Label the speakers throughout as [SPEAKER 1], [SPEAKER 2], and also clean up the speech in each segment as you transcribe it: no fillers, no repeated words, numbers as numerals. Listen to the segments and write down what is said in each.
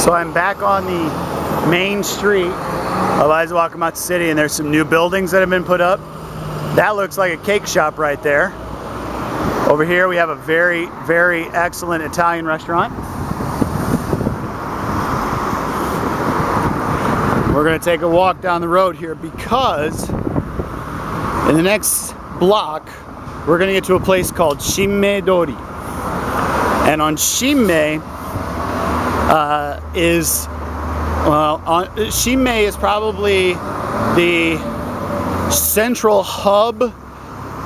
[SPEAKER 1] So I'm back on the main street of Wakamatsu City, and there's some new buildings that have been put up. That looks like a cake shop right there. Over here we have a very, very excellent Italian restaurant. We're going to take a walk down the road here because in the next block we're going to get to a place called Shimmedori. And on Shimme Shimme is probably the central hub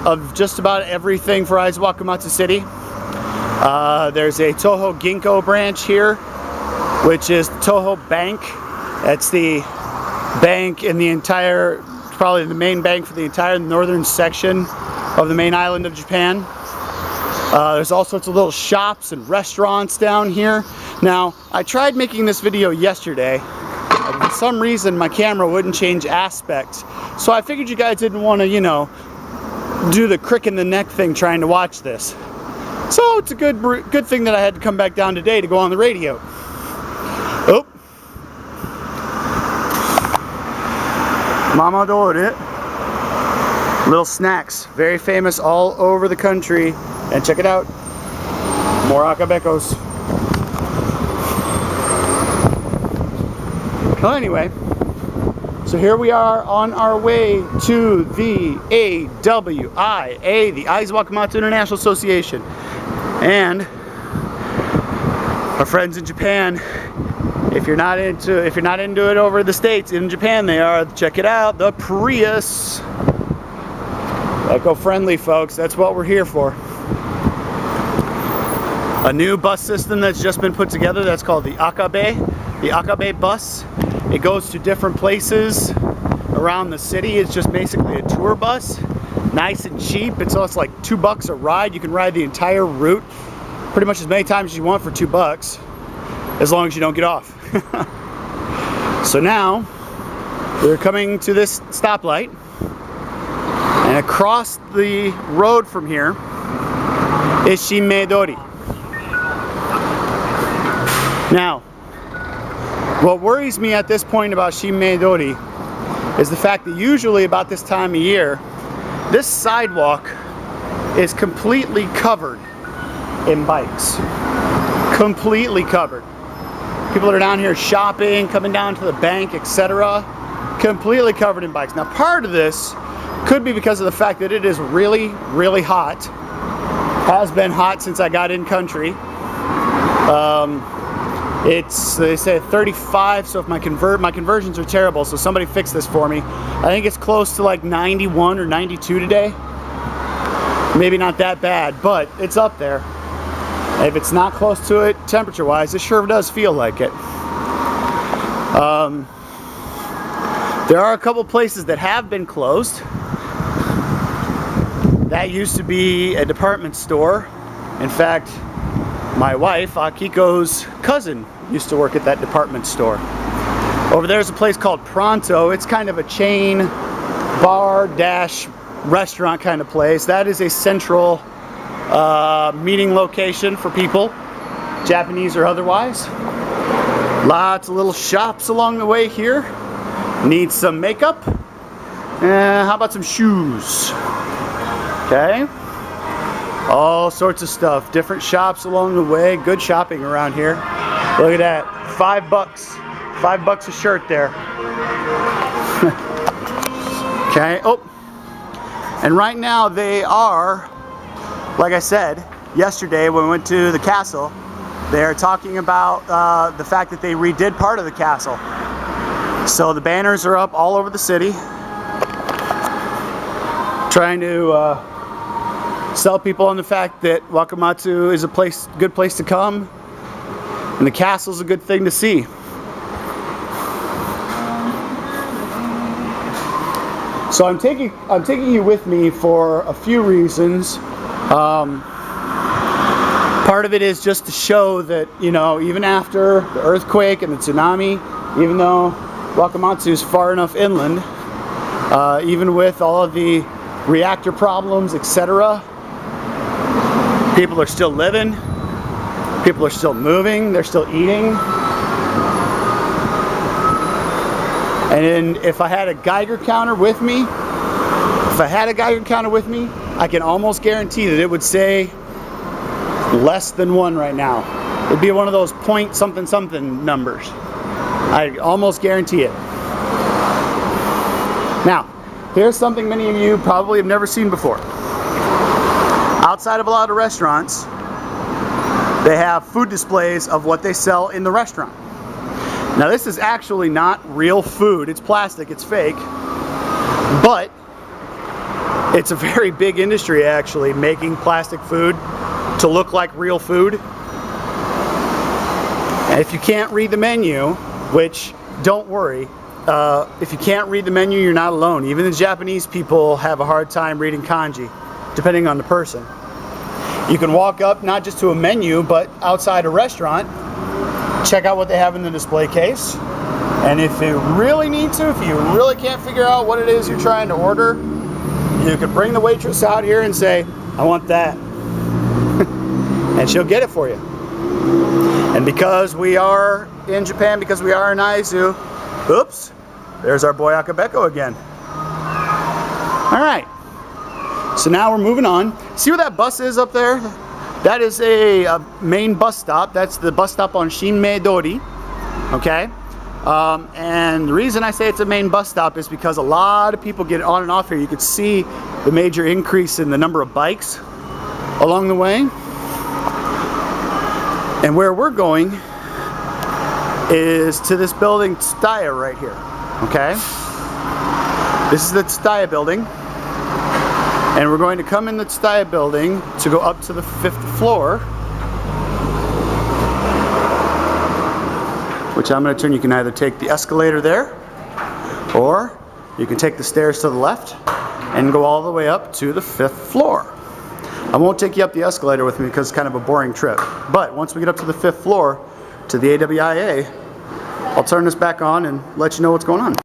[SPEAKER 1] of just about everything for Wakamatsu City. There's a Toho Ginkgo branch here, which is Toho Bank. That's the bank in the entire, probably the main bank for the entire northern section of the main island of Japan. There's all sorts of little shops and restaurants down here. Now, I tried making this video yesterday. For some reason, my camera wouldn't change aspect. So I figured you guys didn't want to, you know, do the crick in the neck thing trying to watch this. So it's a good thing that I had to come back down today to go on the radio. Oh. Mama Dore. Little snacks. Very famous all over the country. And check it out. More akabekos. Well, anyway, so here we are on our way to the AWIA, the Wakamatsu International Association. And our friends in Japan, if you're not into it over the States, in Japan they are, check it out, the Prius. Eco-friendly, folks, that's what we're here for. A new bus system that's just been put together that's called the Akabe bus. It goes to different places around the city. It's just basically a tour bus. Nice and cheap. It's like $2 a ride. You can ride the entire route pretty much as many times as you want for $2, as long as you don't get off. So now we're coming to this stoplight, and across the road from here is Shimmedori. Now, what worries me at this point about Shimmedori is the fact that usually about this time of year, this sidewalk is completely covered in bikes. Completely covered. People that are down here shopping, coming down to the bank, etc. Completely covered in bikes. Now, part of this could be because of the fact that it is really, really hot. Has been hot since I got in country. They say 35, so if my conversions are terrible, so somebody fix this for me. I think it's close to like 91 or 92 today. Maybe not that bad, but it's up there. If it's not close to it, temperature-wise, it sure does feel like it. There are a couple places that have been closed. That used to be a department store. In fact, my wife, Akiko's cousin, used to work at that department store. Over there's a place called Pronto. It's kind of a chain bar-restaurant kind of place. That is a central meeting location for people, Japanese or otherwise. Lots of little shops along the way here. Need some makeup. How about some shoes? Okay. All sorts of stuff. Different shops along the way. Good shopping around here. Look at that. $5. $5 a shirt there. Okay. Oh. And right now they are, like I said, yesterday when we went to the castle, they're talking about the fact that they redid part of the castle. So the banners are up all over the city, trying to sell people on the fact that Wakamatsu is a good place to come, and the castle's a good thing to see. So I'm taking you with me for a few reasons. Part of it is just to show that, you know, even after the earthquake and the tsunami, even though Wakamatsu is far enough inland, even with all of the reactor problems, etc., people are still living, people are still moving, they're still eating. And if I had a Geiger counter with me, I can almost guarantee that it would say less than 1 right now. It'd be one of those point something something numbers. I almost guarantee it. Now, here's something many of you probably have never seen before. Outside of a lot of restaurants, they have food displays of what they sell in the restaurant. Now, this is actually not real food. It's plastic, it's fake, but it's a very big industry actually, making plastic food to look like real food. And if you can't read the menu, which don't worry, if you can't read the menu, you're not alone. Even the Japanese people have a hard time reading kanji, depending on the person. You can walk up not just to a menu, but outside a restaurant, check out what they have in the display case. And if you really need to, if you really can't figure out what it is you're trying to order, you could bring the waitress out here and say, I want that. And she'll get it for you. And because we are in Japan, because we are in Aizu, oops, there's our boy Akabeko again. Alright, so now we're moving on. See where that bus is up there? That is a main bus stop. That's the bus stop on Shinmei-dori. Okay? And the reason I say it's a main bus stop is because a lot of people get on and off here. You can see the major increase in the number of bikes along the way. And where we're going is to this building, Tsutaya, right here. Okay? This is the Tsutaya building. And we're going to come in the Tsutaya building to go up to the 5th floor. Which I'm going to turn. You can either take the escalator there, or you can take the stairs to the left and go all the way up to the 5th floor. I won't take you up the escalator with me because it's kind of a boring trip. But once we get up to the 5th floor, to the AWIA, I'll turn this back on and let you know what's going on.